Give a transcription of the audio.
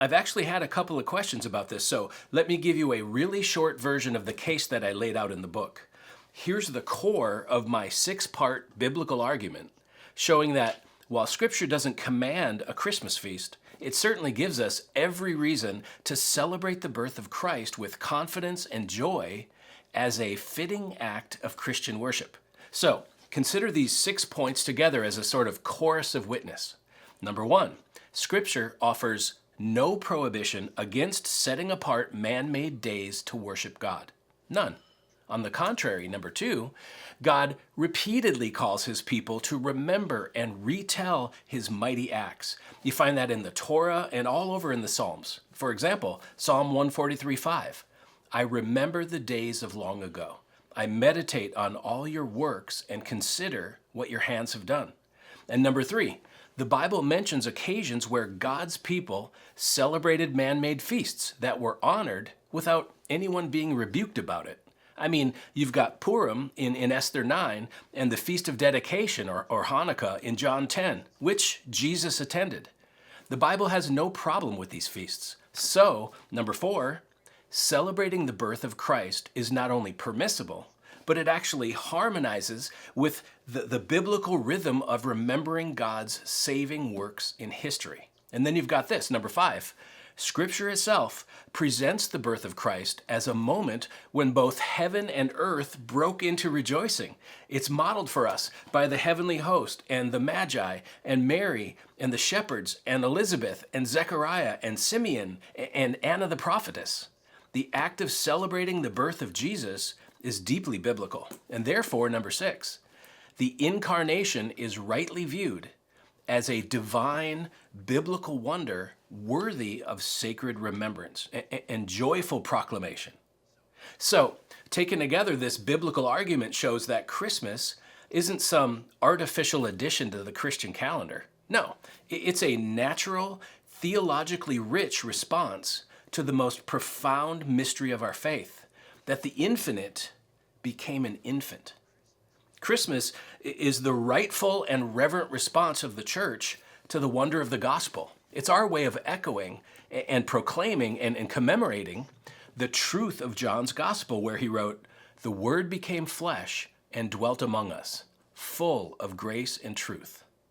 I've actually had a couple of questions about this, so let me give you a really short version of the case that I laid out in the book. Here's the core of my 6-part biblical argument, showing that while Scripture doesn't command a Christmas feast, it certainly gives us every reason to celebrate the birth of Christ with confidence and joy as a fitting act of Christian worship. So, consider these 6 points together as a sort of chorus of witness. Number 1, Scripture offers no prohibition against setting apart man-made days to worship God. None. On the contrary, number 2, God repeatedly calls his people to remember and retell his mighty acts. You find that in the Torah and all over in the Psalms. For example, Psalm 143:5, I remember the days of long ago. I meditate on all your works and consider what your hands have done. And number 3, the Bible mentions occasions where God's people celebrated man-made feasts that were honored without anyone being rebuked about it. I mean, you've got Purim in Esther 9 and the Feast of Dedication or Hanukkah in John 10, which Jesus attended. The Bible has no problem with these feasts. So, number 4, celebrating the birth of Christ is not only permissible, but it actually harmonizes with the biblical rhythm of remembering God's saving works in history. And then you've got this, number 5. Scripture itself presents the birth of Christ as a moment when both heaven and earth broke into rejoicing. It's modeled for us by the heavenly host and the Magi and Mary and the shepherds and Elizabeth and Zechariah and Simeon and Anna the prophetess. The act of celebrating the birth of Jesus is deeply biblical. And therefore, number 6, the incarnation is rightly viewed as a divine biblical wonder worthy of sacred remembrance and joyful proclamation. So, taken together, this biblical argument shows that Christmas isn't some artificial addition to the Christian calendar. No, it's a natural, theologically rich response to the most profound mystery of our faith, that the infinite became an infant. Christmas is the rightful and reverent response of the church to the wonder of the gospel. It's our way of echoing and proclaiming and commemorating the truth of John's gospel, where he wrote, "The Word became flesh and dwelt among us, full of grace and truth."